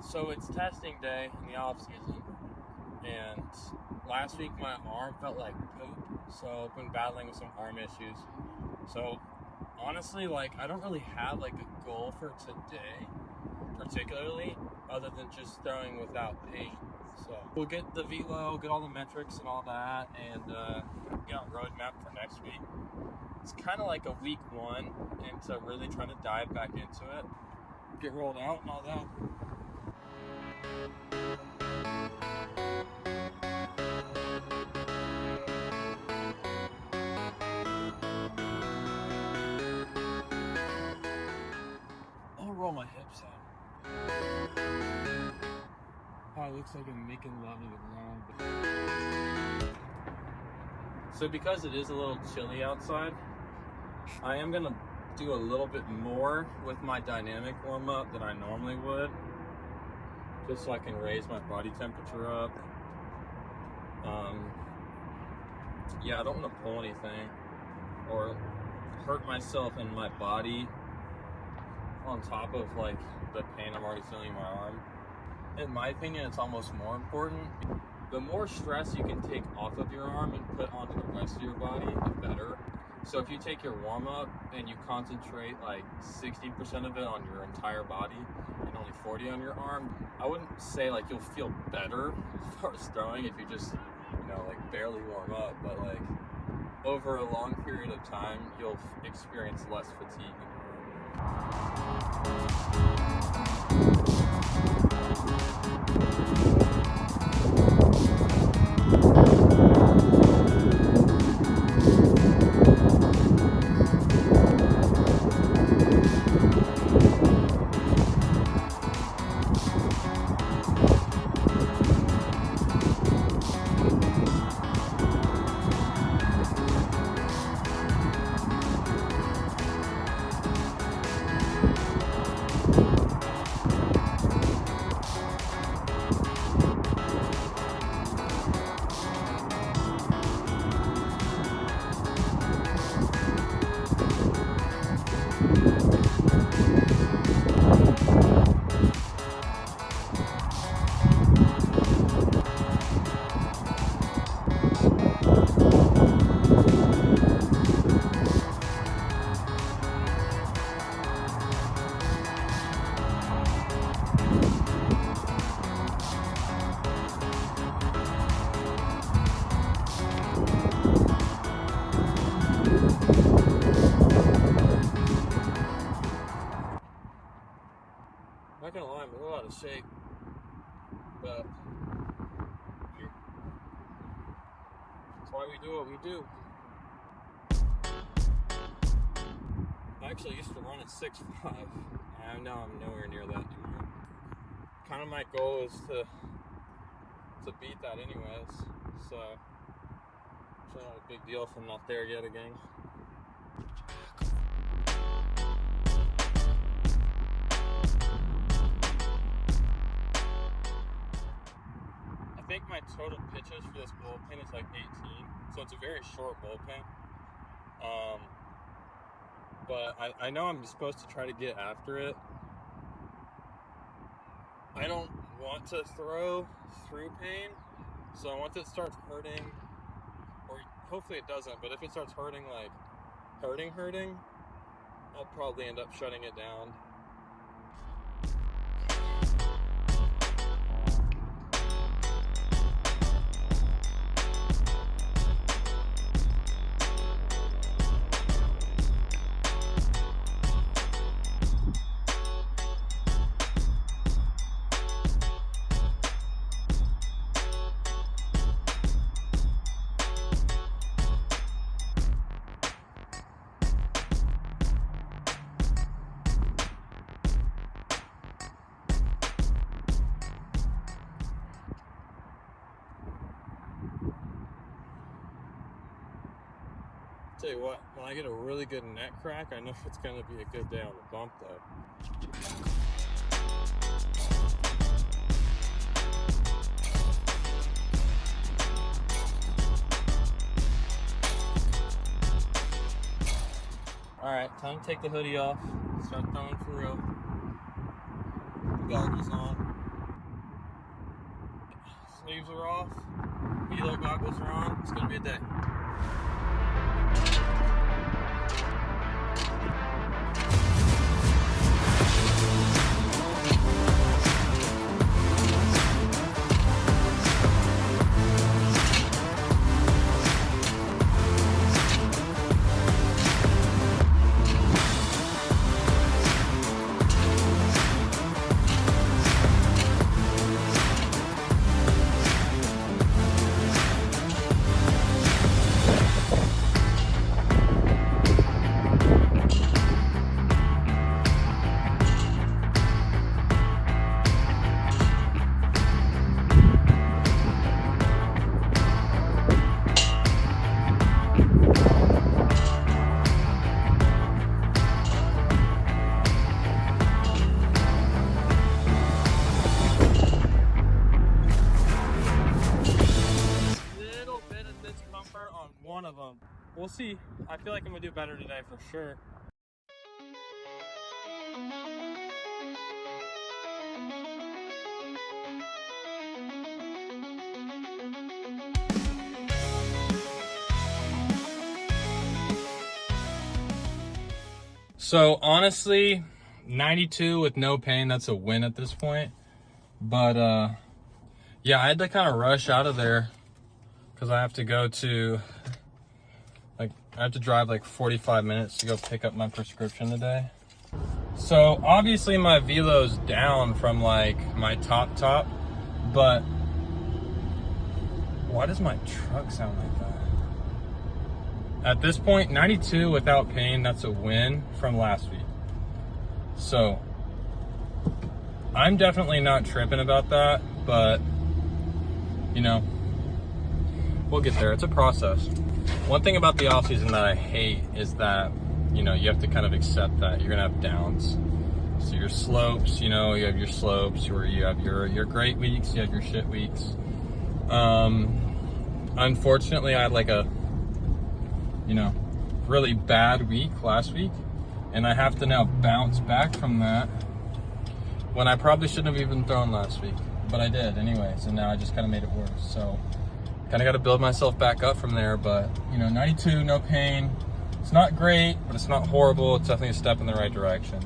So it's testing day in the off season, and last week my arm felt like poop, so I've been battling with some arm issues. So honestly, I don't really have a goal for today, particularly, other than just throwing without pain. So we'll get the velo, get all the metrics and all that, and get a roadmap for next week. It's kind of like a week one into really trying to dive back into it, get rolled out and all that. I'll roll my hips out. Oh, it looks like I'm making love to the ground. So because it is a little chilly outside, I am going to do a little bit more with my dynamic warm-up than I normally would, just so I can raise my body temperature up. Yeah, I don't want to pull anything or hurt myself in my body on top of the pain I'm already feeling in my arm. In my opinion, it's almost more important. The more stress you can take off of your arm and put onto the rest of your body, the better. So if you take your warm-up and you concentrate 60% of it on your entire body and only 40 on your arm, I wouldn't say you'll feel better as far as throwing if you just barely warm up, but over a long period of time you'll experience less fatigue in your Not gonna lie, I'm a little out of shape, but that's why we do what we do. I actually used to run at 6'5", and now I'm nowhere near that anymore. Kind of my goal is to beat that anyways, so it's not a big deal if I'm not there yet again. I think my total pitches for this bullpen is 18, so it's a very short bullpen. But I know I'm supposed to try to get after it. I don't want to throw through pain, so once it starts hurting, or hopefully it doesn't, but if it starts hurting, hurting, I'll probably end up shutting it down. Tell you what, when I get a really good neck crack, I know it's going to be a good day on the bump though. Alright, time to take the hoodie off, start throwing for real. Goggles on. sleeves are off, velo goggles are on. It's gonna be a day. On one of them. We'll see. I feel like I'm gonna do better today for sure. So honestly, 92 with no pain, that's a win at this point. But yeah, I had to kind of rush out of there because I have to go to, I have to drive like 45 minutes to go pick up my prescription today. So obviously my velo's down from like my top, but why does my truck sound like that? At this point, 92 without pain, that's a win from last week. So I'm definitely not tripping about that, but you know, we'll get there. It's a process. One thing about the off season that I hate is that, you know, you have to kind of accept that you're gonna have downs. So your slopes, you know, you have your slopes where you have your great weeks, you have your shit weeks. Unfortunately, I had like a, you know, really bad week last week, and I have to now bounce back from that when I probably shouldn't have even thrown last week, but I did anyways, and now I just kind of made it worse. So kind of got to build myself back up from there. But you know, 92, no pain. It's not great, but it's not horrible. It's definitely a step in the right direction.